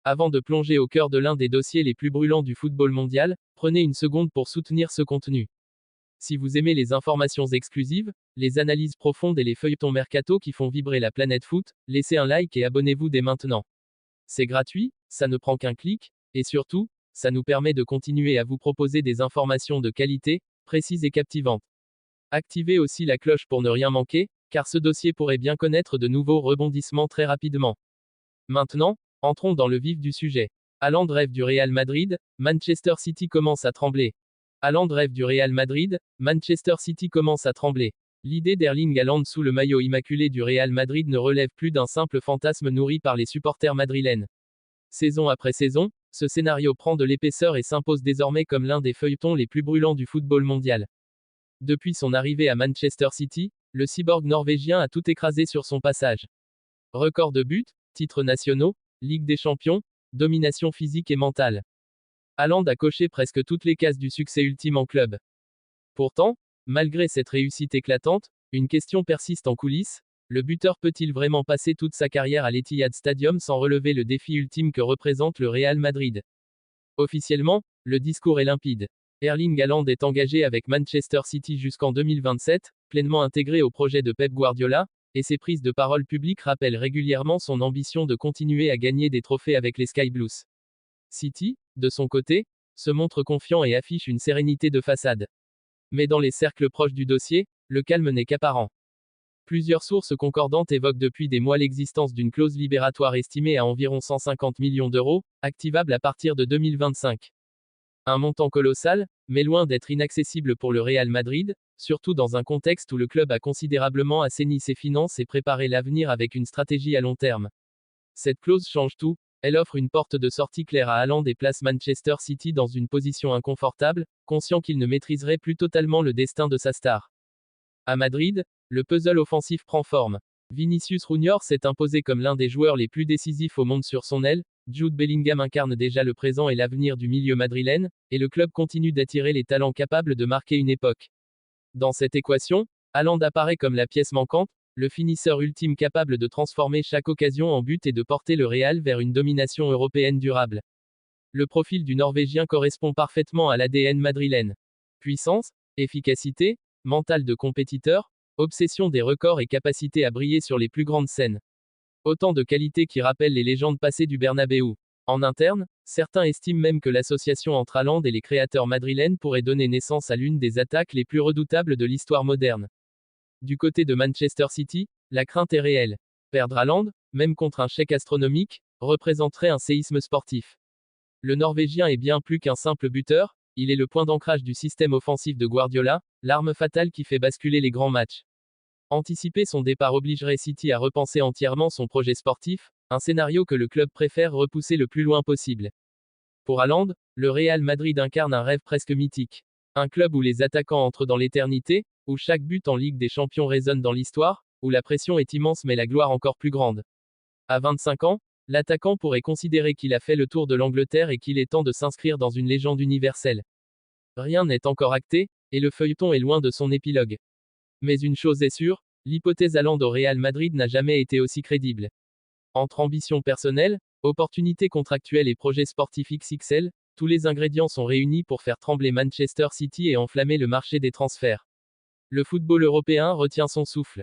Avant de plonger au cœur de l'un des dossiers les plus brûlants du football mondial, prenez une seconde pour soutenir ce contenu. Si vous aimez les informations exclusives, les analyses profondes et les feuilletons mercato qui font vibrer la planète foot, laissez un like et abonnez-vous dès maintenant. C'est gratuit, ça ne prend qu'un clic, et surtout, ça nous permet de continuer à vous proposer des informations de qualité, précises et captivantes. Activez aussi la cloche pour ne rien manquer, car ce dossier pourrait bien connaître de nouveaux rebondissements très rapidement. Maintenant, entrons dans le vif du sujet. Haaland rêve du Real Madrid, Manchester City commence à trembler. Haaland rêve du Real Madrid, Manchester City commence à trembler. L'idée d'Erling Haaland sous le maillot immaculé du Real Madrid ne relève plus d'un simple fantasme nourri par les supporters madrilènes. Saison après saison, ce scénario prend de l'épaisseur et s'impose désormais comme l'un des feuilletons les plus brûlants du football mondial. Depuis son arrivée à Manchester City, le cyborg norvégien a tout écrasé sur son passage. Record de buts, titres nationaux, Ligue des Champions, domination physique et mentale. Haaland a coché presque toutes les cases du succès ultime en club. Pourtant, malgré cette réussite éclatante, une question persiste en coulisses. Le buteur peut-il vraiment passer toute sa carrière à l'Etihad Stadium sans relever le défi ultime que représente le Real Madrid? Officiellement, le discours est limpide. Erling Haaland est engagé avec Manchester City jusqu'en 2027, pleinement intégré au projet de Pep Guardiola, et ses prises de parole publiques rappellent régulièrement son ambition de continuer à gagner des trophées avec les Sky Blues. City, de son côté, se montre confiant et affiche une sérénité de façade. Mais dans les cercles proches du dossier, le calme n'est qu'apparent. Plusieurs sources concordantes évoquent depuis des mois l'existence d'une clause libératoire estimée à environ 150 millions d'euros, activable à partir de 2025. Un montant colossal, mais loin d'être inaccessible pour le Real Madrid, surtout dans un contexte où le club a considérablement assaini ses finances et préparé l'avenir avec une stratégie à long terme. Cette clause change tout, elle offre une porte de sortie claire à Haaland et place Manchester City dans une position inconfortable, conscient qu'il ne maîtriserait plus totalement le destin de sa star. À Madrid, le puzzle offensif prend forme. Vinicius Junior s'est imposé comme l'un des joueurs les plus décisifs au monde sur son aile, Jude Bellingham incarne déjà le présent et l'avenir du milieu madrilène, et le club continue d'attirer les talents capables de marquer une époque. Dans cette équation, Haaland apparaît comme la pièce manquante, le finisseur ultime capable de transformer chaque occasion en but et de porter le Real vers une domination européenne durable. Le profil du Norvégien correspond parfaitement à l'ADN madrilène. Puissance, efficacité, mental de compétiteur, obsession des records et capacité à briller sur les plus grandes scènes. Autant de qualités qui rappellent les légendes passées du Bernabéu. En interne, certains estiment même que l'association entre Haaland et les créateurs madrilènes pourrait donner naissance à l'une des attaques les plus redoutables de l'histoire moderne. Du côté de Manchester City, la crainte est réelle. Perdre Haaland, même contre un chèque astronomique, représenterait un séisme sportif. Le Norvégien est bien plus qu'un simple buteur, il est le point d'ancrage du système offensif de Guardiola, l'arme fatale qui fait basculer les grands matchs. Anticiper son départ obligerait City à repenser entièrement son projet sportif, un scénario que le club préfère repousser le plus loin possible. Pour Haaland, le Real Madrid incarne un rêve presque mythique. Un club où les attaquants entrent dans l'éternité, où chaque but en Ligue des Champions résonne dans l'histoire, où la pression est immense mais la gloire encore plus grande. À 25 ans, l'attaquant pourrait considérer qu'il a fait le tour de l'Angleterre et qu'il est temps de s'inscrire dans une légende universelle. Rien n'est encore acté, et le feuilleton est loin de son épilogue. Mais une chose est sûre, l'hypothèse Haaland au Real Madrid n'a jamais été aussi crédible. Entre ambition personnelle, opportunités contractuelles et projets sportifs XXL, tous les ingrédients sont réunis pour faire trembler Manchester City et enflammer le marché des transferts. Le football européen retient son souffle.